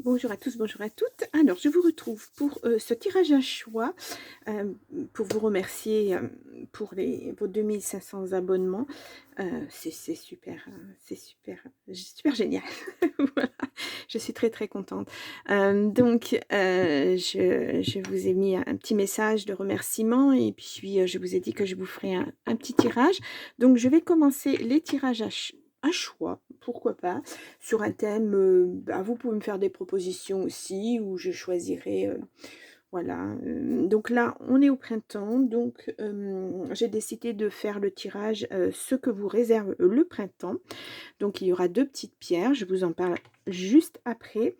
Bonjour à tous, bonjour à toutes. Alors, je vous retrouve pour ce tirage à choix, euh, pour vous remercier pour vos 2500 abonnements. C'est super, c'est super, super génial. Voilà, je suis très très contente. Je vous ai mis un petit message de remerciement et puis je vous ai dit que je vous ferai un petit tirage. Donc, je vais commencer les tirages à choix, pourquoi pas, sur un thème. Vous pouvez me faire des propositions aussi, ou je choisirai, voilà. Donc là, on est au printemps, donc j'ai décidé de faire le tirage ce que vous réserve le printemps. Donc il y aura deux petites pierres, je vous en parle juste après.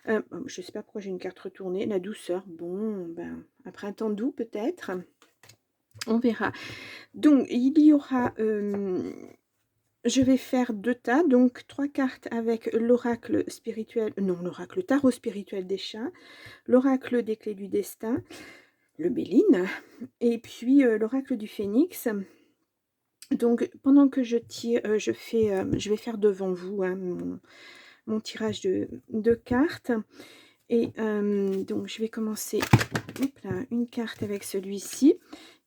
Je ne sais pas pourquoi j'ai une carte retournée, la douceur, bon, ben, un printemps doux peut-être, on verra. Donc il y aura... je vais faire deux tas, donc trois cartes avec l'oracle spirituel, non, l'oracle tarot spirituel des chats, l'oracle des clés du destin, le Béline, et puis l'oracle du phénix. Donc pendant que je tire, je vais faire devant vous hein, mon tirage de cartes. Et donc je vais commencer, hop là, une carte avec celui-ci.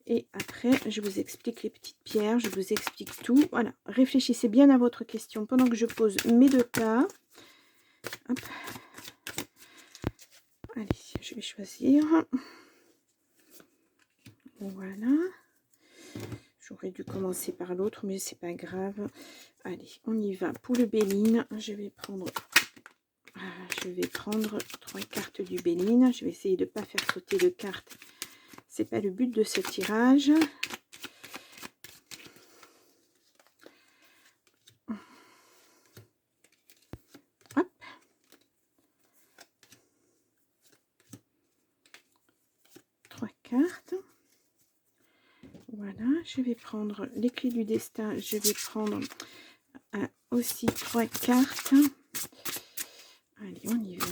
Et après, je vous explique les petites pierres, je vous explique tout. Voilà, réfléchissez bien à votre question pendant que je pose mes deux tas. Hop. Allez, je vais choisir. Voilà. J'aurais dû commencer par l'autre, mais c'est pas grave. Allez, on y va. Pour le Béline, je vais prendre trois cartes du Béline. Je vais essayer de ne pas faire sauter de cartes. C'est pas le but de ce tirage. Hop. Trois cartes. Voilà, je vais prendre les clés du destin. Je vais prendre aussi trois cartes. Allez, on y va.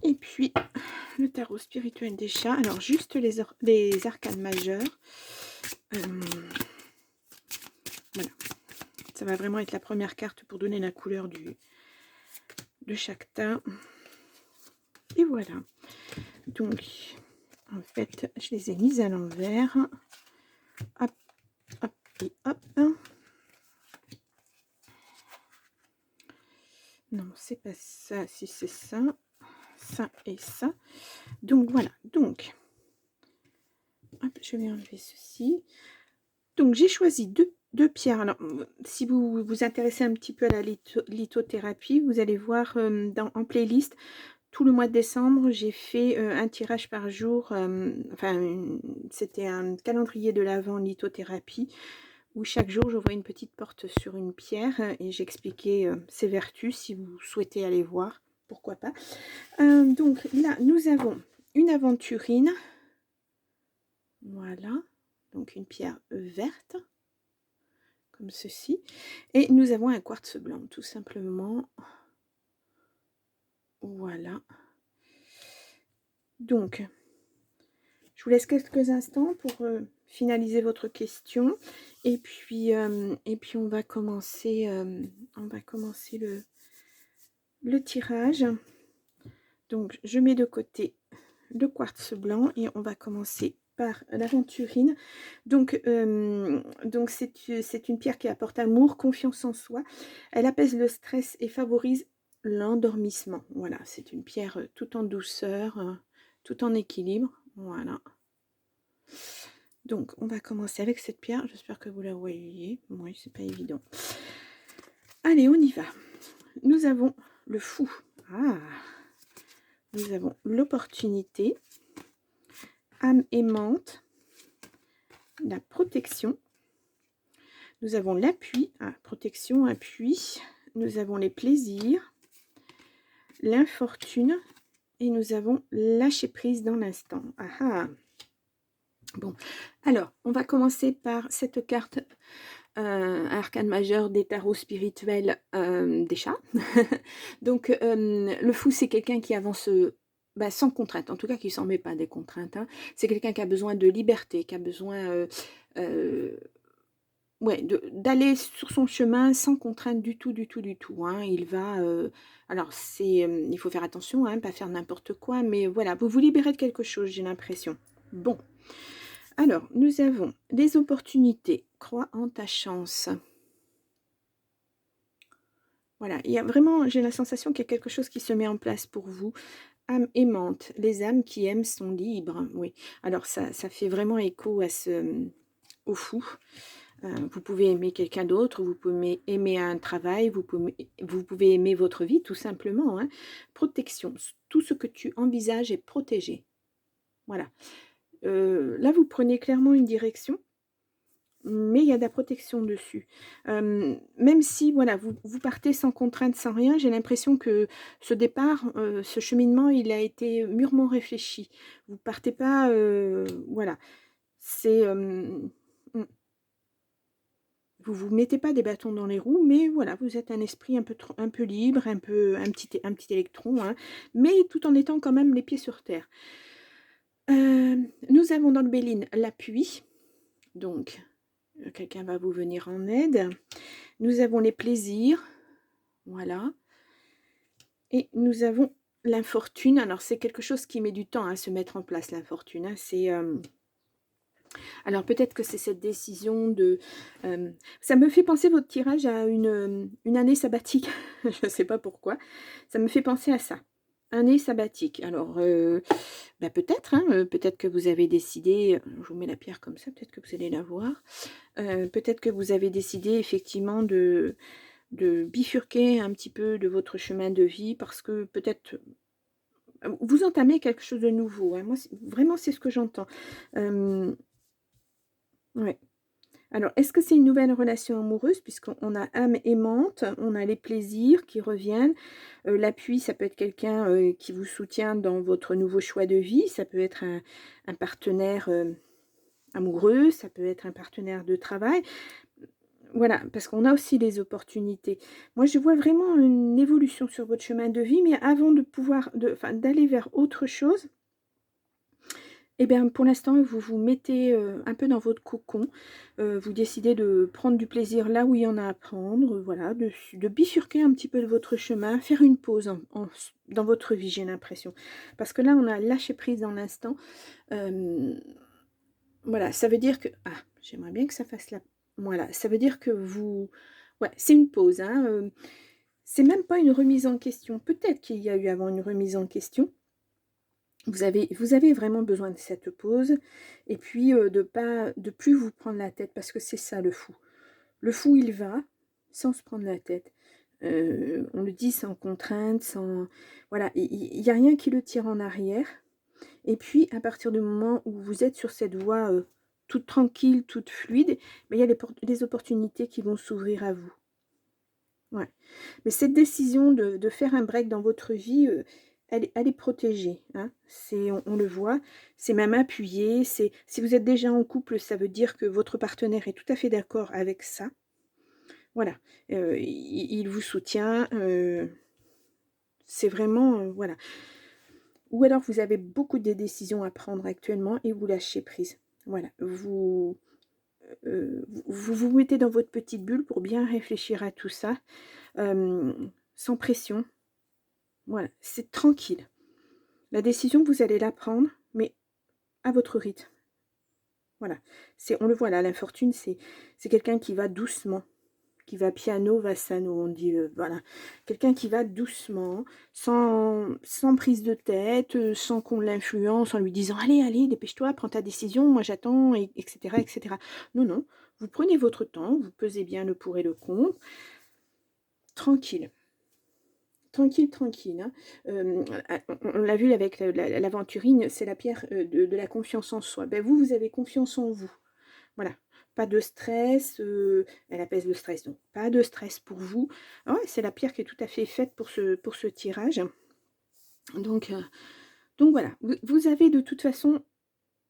Et puis, le tarot spirituel des chats. Alors, juste les arcanes majeures. Voilà. Ça va vraiment être la première carte pour donner la couleur de chaque tas. Et voilà. Donc, en fait, je les ai mises à l'envers. Hop, hop et hop. Non, c'est pas ça. Si c'est ça, ça et ça. Donc, voilà. Donc, hop, je vais enlever ceci. Donc, j'ai choisi deux pierres. Alors, si vous vous intéressez un petit peu à la lithothérapie, vous allez voir en playlist, tout le mois de décembre, j'ai fait un tirage par jour. C'était un calendrier de l'Avent lithothérapie, où chaque jour, j'ouvrais une petite porte sur une pierre et j'expliquais ses vertus, si vous souhaitez aller voir, pourquoi pas. Donc là, nous avons une aventurine. Voilà. Donc une pierre verte. Comme ceci. Et nous avons un quartz blanc, tout simplement. Voilà. Donc, je vous laisse quelques instants pour finaliser votre question. Et puis on va commencer, le tirage. Donc, je mets de côté le quartz blanc et on va commencer par l'aventurine. Donc c'est une pierre qui apporte amour, confiance en soi. Elle apaise le stress et favorise l'endormissement. Voilà, c'est une pierre tout en douceur, tout en équilibre. Voilà. Donc, on va commencer avec cette pierre. J'espère que vous la voyez. Oui, c'est pas évident. Allez, on y va. Nous avons le fou. Nous avons l'opportunité, âme aimante, la protection. Nous avons l'appui, protection, appui. Nous avons les plaisirs, l'infortune et nous avons lâcher prise dans l'instant. Bon, alors, on va commencer par cette carte un arcane majeur des tarots spirituels, des chats. Donc, le fou, c'est quelqu'un qui avance, bah, sans contrainte, en tout cas qui s'en met pas des contraintes, hein. C'est quelqu'un qui a besoin de liberté, qui a besoin, heu, ouais, d'aller sur son chemin sans contrainte du tout, du tout, du tout, hein. Il va, alors c'est, il faut faire attention, hein, pas faire n'importe quoi, mais voilà, vous vous libérez de quelque chose, j'ai l'impression. Bon, alors nous avons des opportunités, crois en ta chance. Voilà, il y a vraiment j'ai la sensation qu'il y a quelque chose qui se met en place pour vous. Âme aimante, les âmes qui aiment sont libres, oui. Alors ça fait vraiment écho à ce, au fou. Vous pouvez aimer quelqu'un d'autre, vous pouvez aimer un travail, vous pouvez aimer votre vie tout simplement, hein. Protection, tout ce que tu envisages est protégé. Voilà. Là, vous prenez clairement une direction, mais il y a de la protection dessus. Même si voilà, vous partez sans contrainte, sans rien, j'ai l'impression que ce départ, ce cheminement, il a été mûrement réfléchi. Vous partez pas, voilà, c'est, mmh, vous vous mettez pas des bâtons dans les roues, mais voilà, vous êtes un esprit un peu libre, un petit électron, hein, mais tout en étant quand même les pieds sur terre. Nous avons dans le Béline l'appui, donc quelqu'un va vous venir en aide. Nous avons les plaisirs, voilà, et nous avons l'infortune. Alors c'est quelque chose qui met du temps à se mettre en place, l'infortune, hein. C'est, alors peut-être que c'est cette décision de, ça me fait penser votre tirage à une année sabbatique, je ne sais pas pourquoi. Ça me fait penser à ça, année sabbatique. Alors, bah, peut-être, hein, peut-être que vous avez décidé, je vous mets la pierre comme ça, peut-être que vous allez la voir. Peut-être que vous avez décidé effectivement de bifurquer un petit peu de votre chemin de vie parce que peut-être, vous entamez quelque chose de nouveau, hein. Moi, c'est vraiment c'est ce que j'entends. Ouais. Alors, est-ce que c'est une nouvelle relation amoureuse? Puisqu'on a âme aimante, on a les plaisirs qui reviennent. L'appui, ça peut être quelqu'un, qui vous soutient dans votre nouveau choix de vie. Ça peut être un partenaire, amoureux, ça peut être un partenaire de travail. Voilà, parce qu'on a aussi les opportunités. Moi, je vois vraiment une évolution sur votre chemin de vie, mais avant de pouvoir enfin, d'aller vers autre chose, eh bien, pour l'instant, vous vous mettez, un peu dans votre cocon, vous décidez de prendre du plaisir là où il y en a à prendre, voilà, de bifurquer un petit peu de votre chemin, faire une pause dans votre vie, j'ai l'impression. Parce que là, on a lâché prise dans l'instant, hem, voilà, ça veut dire que j'aimerais bien que ça fasse la voilà, ça veut dire que vous ouais, c'est une pause, hein, c'est même pas une remise en question. Peut-être qu'il y a eu avant une remise en question. Vous avez vraiment besoin de cette pause et puis, de plus vous prendre la tête parce que c'est ça le fou. Le fou, il va sans se prendre la tête. On le dit sans contrainte, sans voilà, il y a rien qui le tire en arrière et puis à partir du moment où vous êtes sur cette voie, toute tranquille, toute fluide, mais il y a les opportunités qui vont s'ouvrir à vous. Ouais. Mais cette décision de faire un break dans votre vie, elle est protégée, hein. On le voit, c'est même appuyé, si vous êtes déjà en couple, ça veut dire que votre partenaire est tout à fait d'accord avec ça. Voilà, il vous soutient, c'est vraiment, voilà. Ou alors vous avez beaucoup de décisions à prendre actuellement et vous lâchez prise. Voilà, vous mettez dans votre petite bulle pour bien réfléchir à tout ça, sans pression. Voilà, c'est tranquille. La décision, vous allez la prendre, mais à votre rythme. Voilà. On le voit là, l'infortune, c'est quelqu'un qui va doucement, qui va piano, va sano, on dit, voilà. Quelqu'un qui va doucement, sans prise de tête, sans qu'on l'influence, en lui disant: «Allez, allez, dépêche-toi, prends ta décision, moi j'attends», etc., etc. Non, non, vous prenez votre temps, vous pesez bien le pour et le contre, tranquille. Tranquille, tranquille, hein. On l'a vu avec l'aventurine, c'est la pierre, de la confiance en soi. Ben vous avez confiance en vous. Voilà. Pas de stress, elle apaise le stress, donc pas de stress pour vous. Ah ouais, c'est la pierre qui est tout à fait faite pour ce tirage. Donc, heu, donc voilà, vous avez de toute façon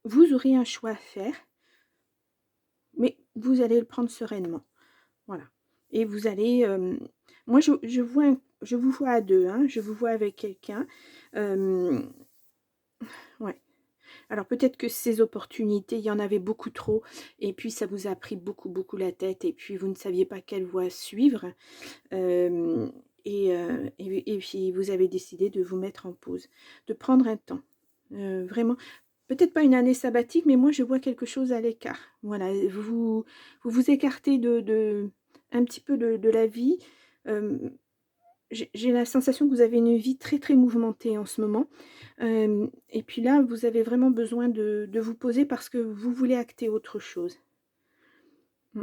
vous aurez un choix à faire, mais vous allez le prendre sereinement. Voilà. Et vous allez, moi je vous vois à 2, hein, je vous vois avec quelqu'un. Hem, ouais. Alors peut-être que ces opportunités, il y en avait beaucoup trop et puis ça vous a pris beaucoup, beaucoup la tête et puis vous ne saviez pas quelle voie suivre. Hem et puis vous avez décidé de vous mettre en pause, de prendre un temps. Vraiment, peut-être pas une année sabbatique, mais moi je vois quelque chose à l'écart. Voilà, vous vous écartez de un petit peu de la vie. Hem, j'ai la sensation que vous avez une vie très, très mouvementée en ce moment. Et puis là, vous avez vraiment besoin de vous poser parce que vous voulez acter autre chose. Mmh.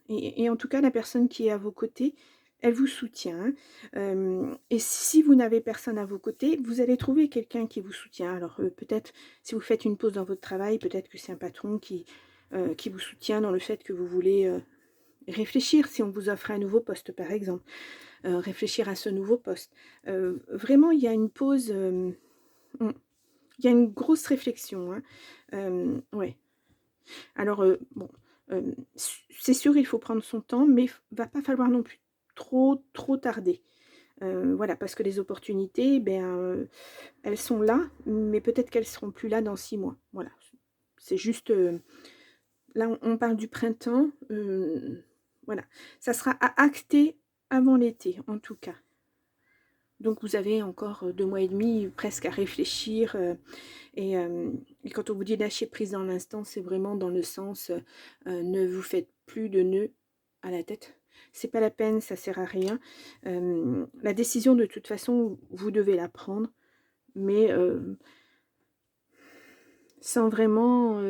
Et en tout cas, la personne qui est à vos côtés, elle vous soutient, hein. Et si vous n'avez personne à vos côtés, vous allez trouver quelqu'un qui vous soutient. Alors, peut-être si vous faites une pause dans votre travail, peut-être que c'est un patron qui vous soutient dans le fait que vous voulez, réfléchir si on vous offre un nouveau poste, par exemple. Réfléchir à ce nouveau poste. Vraiment, il y a une pause, mmh, il y a une grosse réflexion, hein. Ouais. Alors, bon, c'est sûr, il faut prendre son temps, mais va pas falloir non plus trop, trop tarder. Voilà, parce que les opportunités, ben, elles sont là, mais peut-être qu'elles seront plus là dans 6 mois. Voilà, c'est juste, là, on parle du printemps, voilà. Ça sera à acter avant l'été, en tout cas. Donc vous avez encore, 2 mois et demi presque à réfléchir, et quand on vous dit lâcher prise dans l'instant, c'est vraiment dans le sens, ne vous faites plus de nœuds à la tête. C'est pas la peine, ça sert à rien. La décision de toute façon, vous devez la prendre, mais sans vraiment,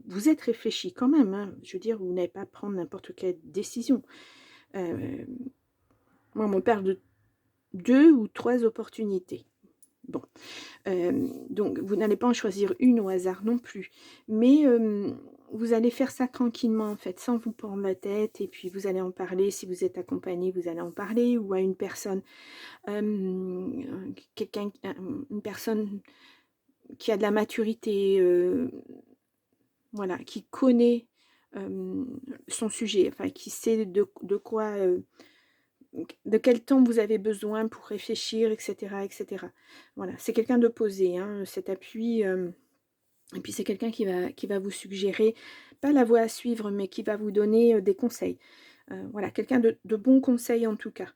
vous êtes réfléchi quand même, hein. Je veux dire, vous n'allez pas prendre n'importe quelle décision. Heu, Moi, on me parle de 2 ou 3 opportunités. Bon. Donc vous n'allez pas en choisir une au hasard non plus. Mais vous allez faire ça tranquillement en fait, sans vous prendre la tête et puis vous allez en parler. Si vous êtes accompagné, vous allez en parler ou à une personne, quelqu'un une personne qui a de la maturité, voilà, qui connaît, son sujet, enfin qui sait de quoi, de quel temps vous avez besoin pour réfléchir et cetera et cetera. Voilà, c'est quelqu'un de posé, hein, cet appui, et puis c'est quelqu'un qui va vous suggérer, pas la voie à suivre, mais qui va vous donner, des conseils. Voilà, quelqu'un de bons conseils en tout cas.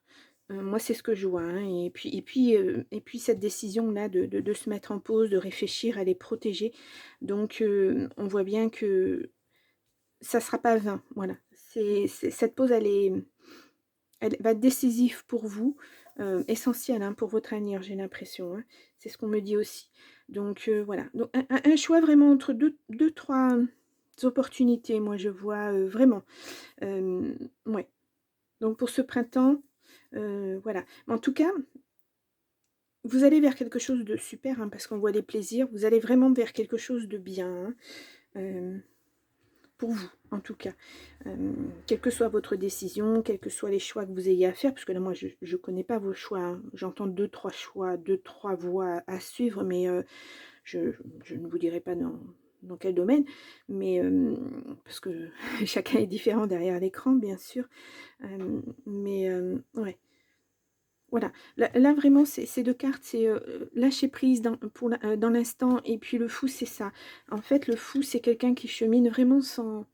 Moi c'est ce que je vois, hein, et puis cette décision-là de se mettre en pause, de réfléchir, elle est protégée. Donc on voit bien que ça sera pas vain, voilà. C'est cette pause, elle va être décisive pour vous, essentielle, hein, pour votre avenir, j'ai l'impression, hein. C'est ce qu'on me dit aussi. Donc voilà, donc un choix vraiment entre deux 3 opportunités, moi je vois, vraiment. Ouais, donc pour ce printemps, voilà. Mais en tout cas, vous allez vers quelque chose de super, hein, parce qu'on voit les plaisirs, vous allez vraiment vers quelque chose de bien, hein. Pour vous, en tout cas. Quelle que soit votre décision, quels que soient les choix que vous ayez à faire, parce que là, moi, je ne connais pas vos choix, hein. J'entends deux trois choix, deux trois voies à suivre, mais je je ne vous dirai pas dans quel domaine, mais parce que chacun est différent derrière l'écran, bien sûr. Mais ouais. Voilà, là vraiment ces 2 cartes, c'est, lâcher prise dans l'instant et puis le fou, c'est ça. En fait, le fou, c'est quelqu'un qui chemine vraiment sans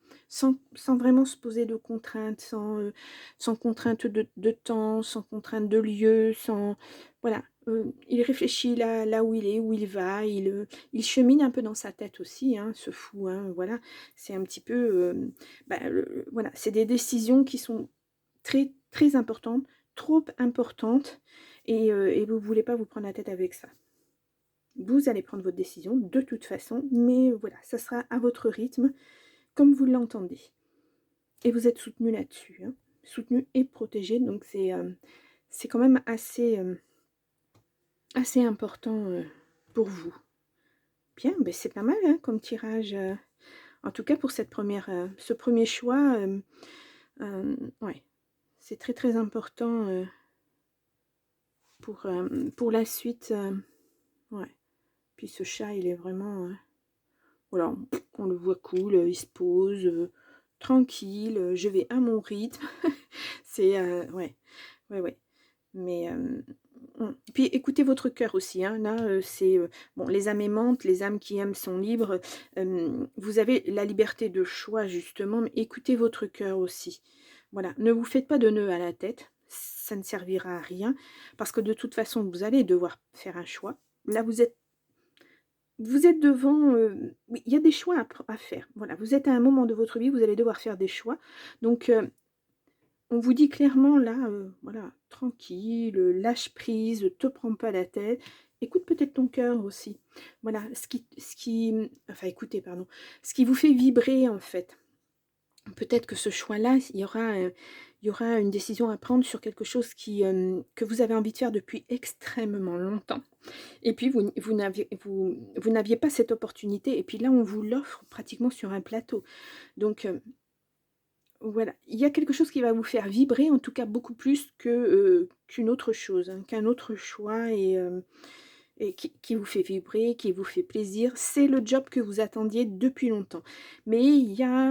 vraiment se poser de contraintes, sans contrainte de temps, sans contrainte de lieu, sans voilà, il réfléchit là où il est, où il va, il chemine un peu dans sa tête aussi, hein, ce fou, hein, voilà. C'est un petit peu, le voilà, c'est des décisions qui sont très, très importantes, trop importante et vous voulez pas vous prendre la tête avec ça. Vous allez prendre votre décision de toute façon, mais voilà, ça sera à votre rythme, comme vous l'entendez et vous êtes soutenu là-dessus, hein. Soutenu et protégé, donc c'est quand même assez, assez important, pour vous. Bien, beh, c'est pas mal, hein, comme tirage, en tout cas pour cette première, ce premier choix, ouais, c'est très, très important, pour la suite, ouais. Puis ce chat, il est vraiment, voilà, on le voit cool, il se pose, tranquille, je vais à mon rythme. C'est, ouais, ouais, ouais. Mais, puis écoutez votre cœur aussi, hein. Là, c'est, bon, les âmes aimantes, les âmes qui aiment sont libres. Vous avez la liberté de choix justement, mais écoutez votre cœur aussi. Voilà, ne vous faites pas de nœuds à la tête, ça ne servira à rien, parce que de toute façon, vous allez devoir faire un choix. Là, vous êtes devant, oui, il y a des choix à faire. Voilà, vous êtes à un moment de votre vie, vous allez devoir faire des choix. Donc, on vous dit clairement là, voilà, tranquille, lâche prise, te prends pas la tête. Écoute peut-être ton cœur aussi. Voilà, enfin écoutez, pardon, ce qui vous fait vibrer en fait. Peut-être que ce choix-là, il y aura une décision à prendre sur quelque chose que vous avez envie de faire depuis extrêmement longtemps. Et puis vous n'aviez pas cette opportunité. Et puis là, on vous l'offre pratiquement sur un plateau. Donc, voilà, il y a quelque chose qui va vous faire vibrer, en tout cas beaucoup plus qu'une autre chose, hein, qu'un autre choix et qui vous fait vibrer, qui vous fait plaisir. C'est le job que vous attendiez depuis longtemps. Mais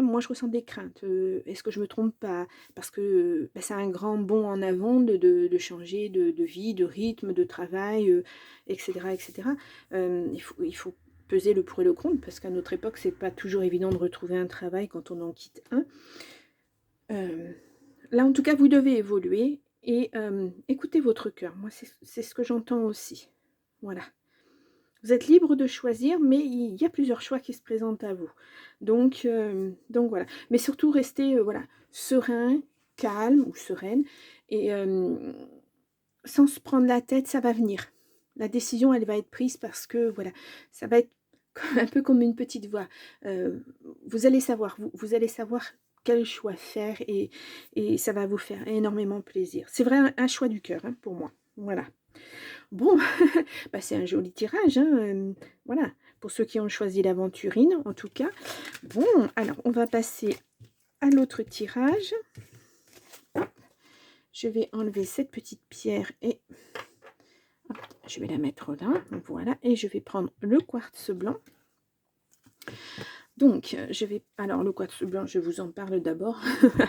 moi je ressens des craintes. Est-ce que je me trompe pas? Parce que bah, c'est un grand bond en avant de changer de vie, de rythme, de travail, etc. etc. Il faut peser le pour et le contre, parce qu'à notre époque, c'est pas toujours évident de retrouver un travail quand on en quitte un. Euh, Là, en tout cas, vous devez évoluer et écoutez votre cœur. Moi, c'est ce que j'entends aussi. Voilà. Vous êtes libre de choisir, mais il y a plusieurs choix qui se présentent à vous. Donc voilà. Mais surtout, restez voilà, serein, calme ou sereine et sans se prendre la tête, ça va venir. La décision, elle va être prise parce que voilà, ça va être un peu comme une petite voix. Vous allez savoir, vous allez savoir quel choix faire et ça va vous faire énormément plaisir. C'est vrai, un choix du cœur hein, pour moi. Voilà. Bon, bah, c'est un joli tirage. Hein, voilà, pour ceux qui ont choisi l'aventurine, en tout cas. Bon, alors, on va passer à l'autre tirage. Je vais enlever cette petite pierre et hop, je vais la mettre là. Voilà, et je vais prendre le quartz blanc. Donc, alors le quartz blanc, je vous en parle d'abord,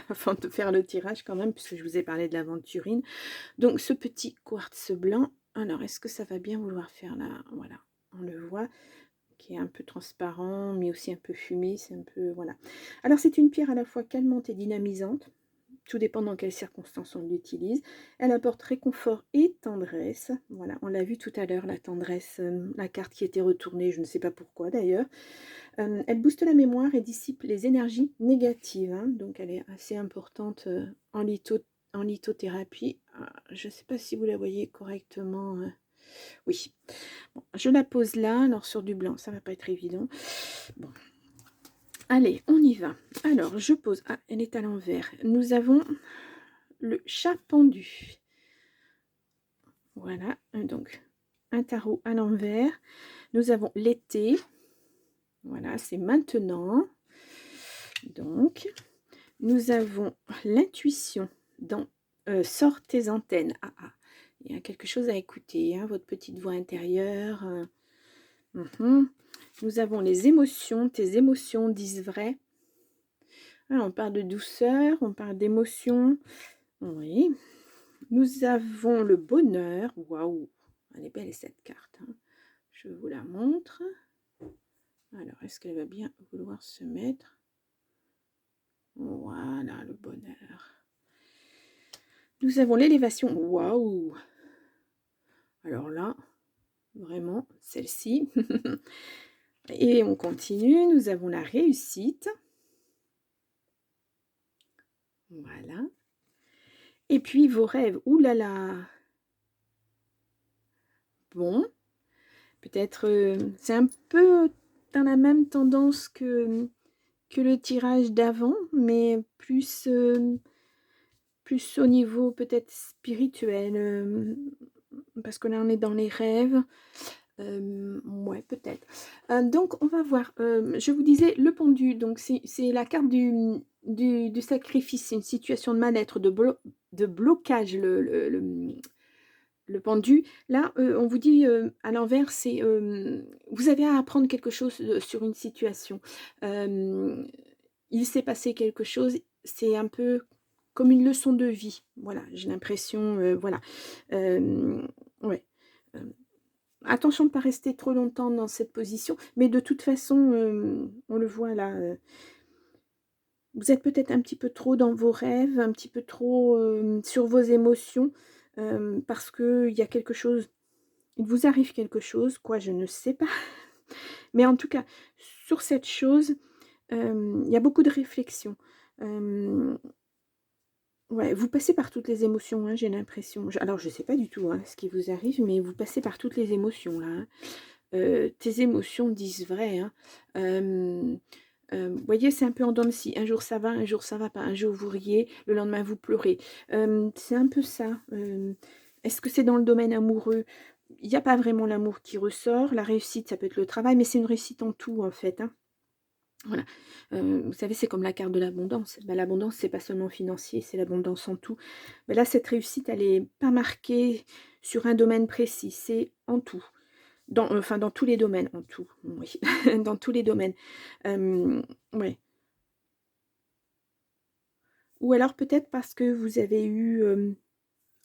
avant de faire le tirage quand même, puisque je vous ai parlé de l'aventurine. Donc, ce petit quartz blanc, alors, est-ce que ça va bien vouloir faire là? Voilà, on le voit, qui est un peu transparent, mais aussi un peu fumé, c'est un peu, voilà. Alors, c'est une pierre à la fois calmante et dynamisante. Tout dépend dans quelles circonstances on l'utilise. Elle apporte réconfort et tendresse. Voilà, on l'a vu tout à l'heure, la tendresse, la carte qui était retournée, je ne sais pas pourquoi d'ailleurs. Elle booste la mémoire et dissipe les énergies négatives. Hein, donc elle est assez importante en lithothérapie. Je ne sais pas si vous la voyez correctement. Oui. Bon, je la pose là, alors sur du blanc, ça ne va pas être évident. Bon. Allez, on y va. Alors, je pose... Ah, elle est à l'envers. Nous avons le chat pendu. Voilà, donc un tarot à l'envers. Nous avons l'été. Voilà, c'est maintenant. Donc, nous avons l'intuition dans sors tes antennes. Ah, ah, il y a quelque chose à écouter, hein, votre petite voix intérieure. Nous avons les émotions. Tes émotions disent vrai. Alors, on parle de douceur, on parle d'émotion. Oui. Nous avons le bonheur. Waouh, elle est belle cette carte. Hein. Je vous la montre. Alors, est-ce qu'elle va bien vouloir se mettre? Voilà, le bonheur. Nous avons l'élévation. Waouh! Alors là, vraiment, celle-ci. Et on continue. Nous avons la réussite. Voilà. Et puis vos rêves. Ouh là là! Bon. Peut-être, c'est un peu dans la même tendance que le tirage d'avant, mais plus au niveau peut-être spirituel, parce que là on est dans les rêves. Ouais, peut-être. Donc on va voir. Je vous disais le pendu, donc c'est la carte du sacrifice, c'est une situation de mal-être, de blocage, le pendu. Là, on vous dit à l'envers, vous avez à apprendre quelque chose sur une situation. il s'est passé quelque chose, c'est un peu comme une leçon de vie. Voilà, j'ai l'impression, voilà. Hem, ouais. Hem, Attention de ne pas rester trop longtemps dans cette position, mais de toute façon, on le voit là, vous êtes peut-être un petit peu trop dans vos rêves, un petit peu trop, sur vos émotions, parce qu'il y a quelque chose, il vous arrive quelque chose, quoi, je ne sais pas. Mais en tout cas, sur cette chose, il y a beaucoup de réflexion. Hem, ouais, vous passez par toutes les émotions, hein, j'ai l'impression. Alors je ne sais pas du tout, hein, ce qui vous arrive, mais vous passez par toutes les émotions là, hein. Tes émotions disent vrai, hein. Vous voyez, c'est un peu en dents de scie. Un jour ça va, un jour ça va pas. Un jour vous riez, le lendemain vous pleurez. C'est un peu ça. Est-ce que c'est dans le domaine amoureux? Il n'y a pas vraiment l'amour qui ressort. La réussite, ça peut être le travail, mais c'est une réussite en tout, en fait, hein. Voilà. Vous savez, c'est comme la carte de l'abondance. Bah, l'abondance, c'est pas seulement financier, c'est l'abondance en tout. Bah, là, cette réussite, elle est pas marquée sur un domaine précis, c'est en tout. Enfin, dans tous les domaines, en tout, oui, dans tous les domaines. Ouais. Ou alors peut-être parce que vous avez eu,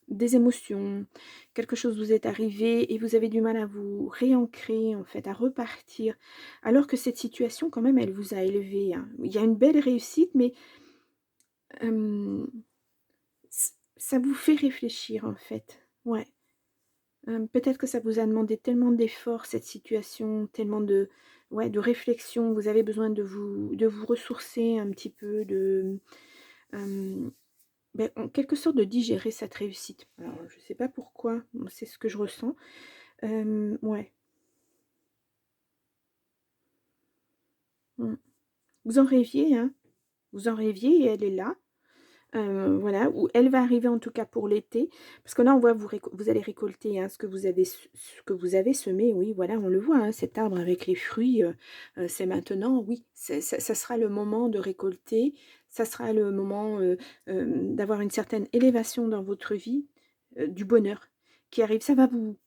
des émotions, quelque chose vous est arrivé et vous avez du mal à vous réancrer, en fait, à repartir. Alors que cette situation, quand même, elle vous a élevé, hein. Il y a une belle réussite, mais, hem, ça vous fait réfléchir, en fait. Ouais. Peut-être que ça vous a demandé tellement d'efforts, cette situation, tellement de, ouais, de réflexion. Vous avez besoin de vous ressourcer un petit peu, hem, en quelque sorte de digérer cette réussite. Alors je ne sais pas pourquoi, c'est ce que je ressens. Ouais, mmh. Vous en rêviez, hein, vous en rêviez et elle est là. Voilà, ou elle va arriver en tout cas pour l'été. Parce que là, on voit vous allez récolter, hein, ce que vous avez semé, oui, voilà, on le voit, hein, cet arbre avec les fruits, c'est maintenant, oui, ça sera le moment de récolter, ça sera le moment, d'avoir une certaine élévation dans votre vie, du bonheur qui arrive. Ça va vous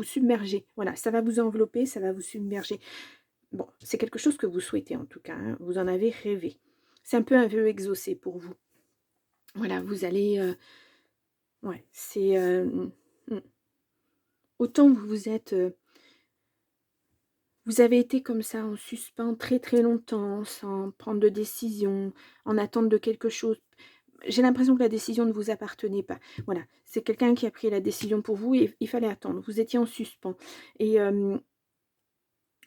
submerger, voilà, ça va vous envelopper, ça va vous submerger. Bon, c'est quelque chose que vous souhaitez en tout cas, hein, vous en avez rêvé. C'est un peu un vœu exaucé pour vous. Voilà, vous allez, ouais, c'est, mmh. Autant vous avez été comme ça en suspens très, très longtemps, sans prendre de décision, en attente de quelque chose. J'ai l'impression que la décision ne vous appartenait pas. Voilà, c'est quelqu'un qui a pris la décision pour vous et il fallait attendre. Vous étiez en suspens et vous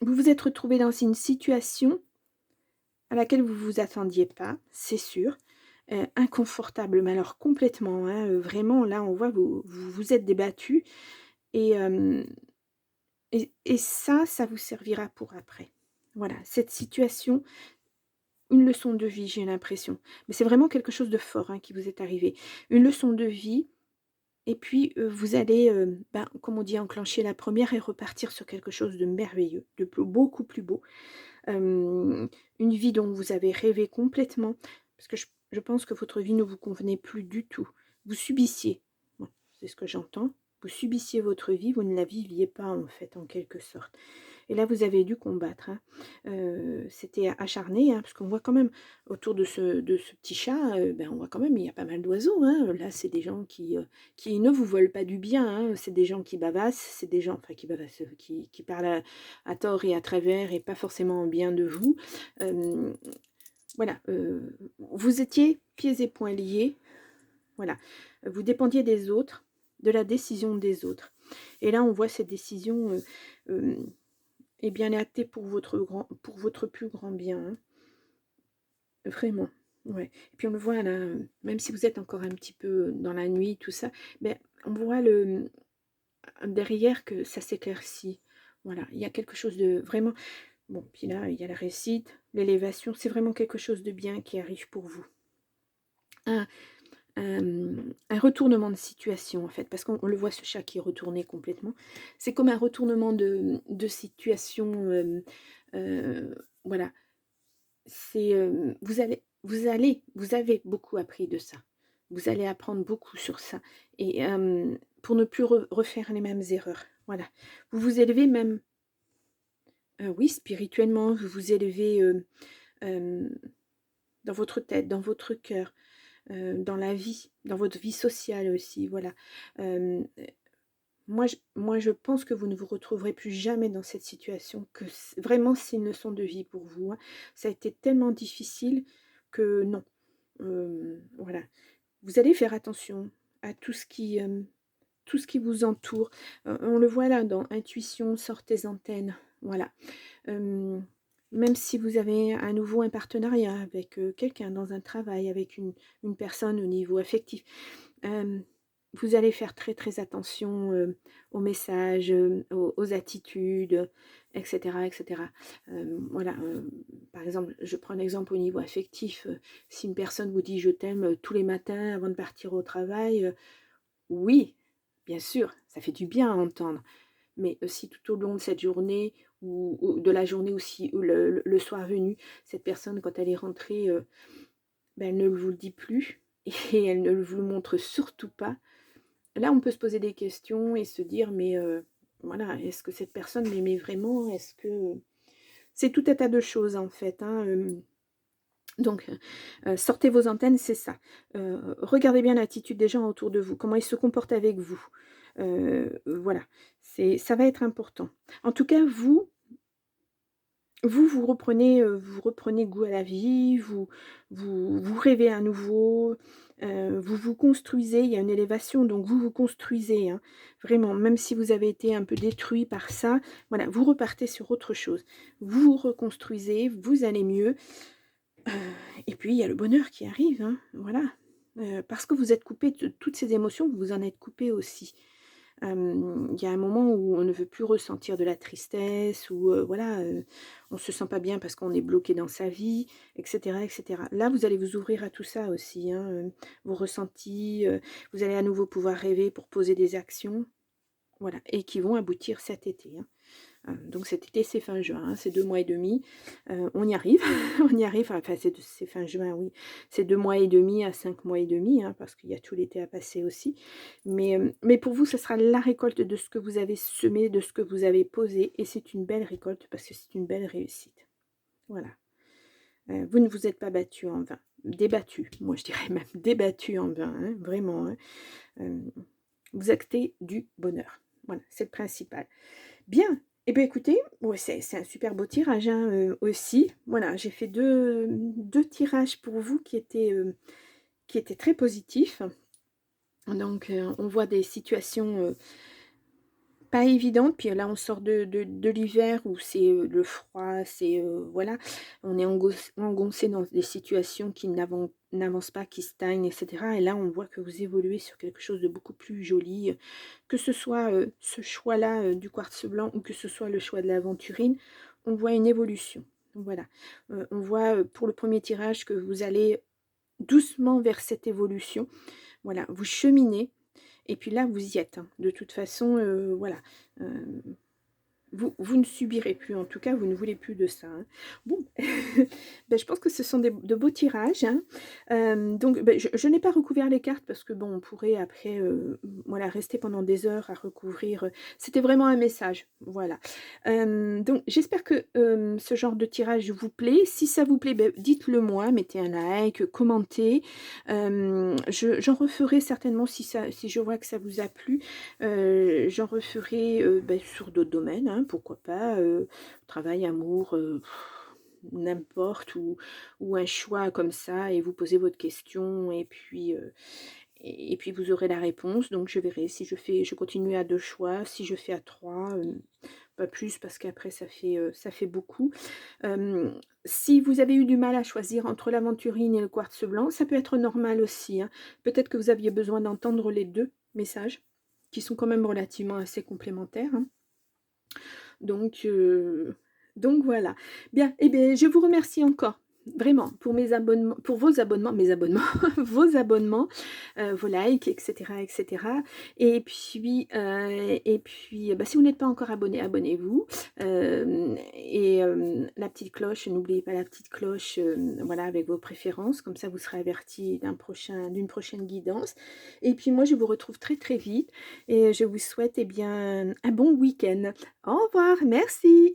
vous êtes retrouvé dans une situation à laquelle vous vous attendiez pas, c'est sûr. Inconfortable, mais alors complètement, hein, vraiment là on voit vous vous êtes débattu. Et ça vous servira pour après. Voilà, cette situation, une leçon de vie, j'ai l'impression. Mais c'est vraiment quelque chose de fort, hein, qui vous est arrivé. Une leçon de vie et puis, vous allez, comme on dit, enclencher la première et repartir sur quelque chose de merveilleux, beaucoup plus beau. Hem, une vie dont vous avez rêvé complètement, parce que je pense que votre vie ne vous convenait plus du tout. Vous subissiez, bon, c'est ce que j'entends, vous subissiez votre vie, vous ne la viviez pas en fait, en quelque sorte. Et là, vous avez dû combattre, hein. C'était acharné, hein, parce qu'on voit quand même autour de ce petit chat, on voit quand même, il y a pas mal d'oiseaux, hein. Là, c'est des gens qui ne vous veulent pas du bien, hein. C'est des gens qui bavassent, c'est des gens, enfin qui bavassent, qui parlent à tort et à travers et pas forcément en bien de vous. Hem, voilà, vous étiez pieds et poings liés, voilà. Vous dépendiez des autres, de la décision des autres. Et là, on voit cette décision, hem et bien acté pour votre plus grand bien, hein, vraiment, ouais. Et puis on le voit là, même si vous êtes encore un petit peu dans la nuit, tout ça, mais on voit derrière que ça s'éclaircit. Voilà, il y a quelque chose de vraiment bon, puis là, il y a la réussite, l'élévation, c'est vraiment quelque chose de bien qui arrive pour vous. Un, un retournement de situation en fait, parce qu'on le voit ce chat qui est retourné complètement. C'est comme un retournement de situation, voilà. C'est, vous avez beaucoup appris de ça. Vous allez apprendre beaucoup sur ça et pour ne plus refaire les mêmes erreurs. Voilà. Vous vous élevez même, oui, spirituellement, vous vous élevez, hem dans votre tête, dans votre cœur, dans la vie, dans votre vie sociale aussi, voilà. Hem, moi je pense que vous ne vous retrouverez plus jamais dans cette situation, que vraiment c'est une leçon de vie pour vous, hein. Ça a été tellement difficile que non, voilà. Vous allez faire attention à tout ce qui vous entoure. On le voit là dans intuition, sort tes antennes, voilà. Hem, Même si vous avez à nouveau un partenariat avec, quelqu'un dans un travail, avec une personne au niveau affectif, hem, vous allez faire très, très attention, aux messages, aux attitudes, et cetera, et cetera. Voilà, par exemple, je prends un exemple au niveau affectif, si une personne vous dit: «Je t'aime», tous les matins avant de partir au travail, oui, bien sûr, ça fait du bien à entendre. Mais si tout au long de cette journée ou de la journée aussi ou le soir venu, cette personne quand elle est rentrée, elle ne vous le dit plus et elle ne vous le montre surtout pas, là on peut se poser des questions et se dire: «Mais voilà, est-ce que cette personne m'aimait vraiment? Est-ce que» c'est tout un tas de choses en fait, hein, donc sortez vos antennes, c'est ça. Regardez bien l'attitude des gens autour de vous, comment ils se comportent avec vous. Voilà, ça va être important. En tout cas, vous reprenez goût à la vie, vous rêvez à nouveau, vous vous construisez, il y a une élévation, donc vous vous construisez, hein. Vraiment, même si vous avez été un peu détruit par ça, voilà, vous repartez sur autre chose. Vous vous reconstruisez, vous allez mieux, heu et puis il y a le bonheur qui arrive, hein, voilà. Parce que vous êtes coupé de toutes ces émotions, vous vous en êtes coupé aussi. Il y a un moment où on ne veut plus ressentir de la tristesse ou voilà, on se sent pas bien parce qu'on est bloqué dans sa vie et cetera et cetera. Là, vous allez vous ouvrir à tout ça aussi, hein, vos ressentis, vous allez à nouveau pouvoir rêver pour poser des actions, voilà et qui vont aboutir cet été, hein. Donc cet été, c'est fin juin, hein, c'est 2 mois et demi. On y arrive, on y arrive, enfin c'est fin juin, oui. C'est 2 mois et demi à 5 mois et demi, hein, parce qu'il y a tout l'été à passer aussi. Mais pour vous, ce sera la récolte de ce que vous avez semé, de ce que vous avez posé et c'est une belle récolte parce que c'est une belle réussite. Voilà. Vous ne vous êtes pas battu en vain, débattu, moi je dirais même débattu en vain, hein, vraiment, hein. Hem, Vous actez du bonheur. Voilà, c'est le principal. Bien. Eh bien, écoutez, ouais, c'est un super beau tirage, hein, aussi. Voilà, j'ai fait deux tirages pour vous qui étaient très positifs. Donc, on voit des situations, pas évidentes. Puis là, on sort de l'hiver où c'est, le froid, c'est, voilà, on est engoncé dans des situations qui n'avancent pas, qui stagnent et cetera et là, on voit que vous évoluez sur quelque chose de beaucoup plus joli, que ce soit, ce choix-là, du quartz blanc ou que ce soit le choix de l'aventurine, on voit une évolution. Voilà, on voit, pour le premier tirage que vous allez doucement vers cette évolution. Voilà, vous cheminez et puis là, vous y êtes, hein. De toute façon, voilà, heu, vous ne subirez plus, en tout cas, vous ne voulez plus de ça, hein. Bon, je pense que ce sont de beaux tirages, hein. Donc, je n'ai pas recouvert les cartes parce que bon, on pourrait après, voilà, rester pendant des heures à recouvrir, c'était vraiment un message, voilà. Donc j'espère que, ce genre de tirage vous plaît. Si ça vous plaît, dites-le moi, mettez un like, commentez. J'en referai certainement si je vois que ça vous a plu. J'en referai, sur d'autres domaines, hein, pourquoi pas, travail, amour, n'importe ou un choix comme ça et vous posez votre question et puis vous aurez la réponse. Donc je verrai si je continue à 2 choix, si je fais à 3, pas plus parce qu'après ça fait beaucoup. Si vous avez eu du mal à choisir entre l'aventurine et le quartz blanc, ça peut être normal aussi, hein. Peut-être que vous aviez besoin d'entendre les 2 messages qui sont quand même relativement assez complémentaires, hein. Donc heu, donc voilà. Bien, et beh, je vous remercie encore, vraiment, pour mes abonnements, vos abonnements, vos likes et cetera et cetera. Et puis, si vous n'êtes pas encore abonné, abonnez-vous, la petite cloche, n'oubliez pas la petite cloche, voilà, avec vos préférences, comme ça vous serez averti d'une prochaine guidance. Et puis moi, je vous retrouve très, très vite et je vous souhaite, eh bien, un bon week-end. Au revoir, merci.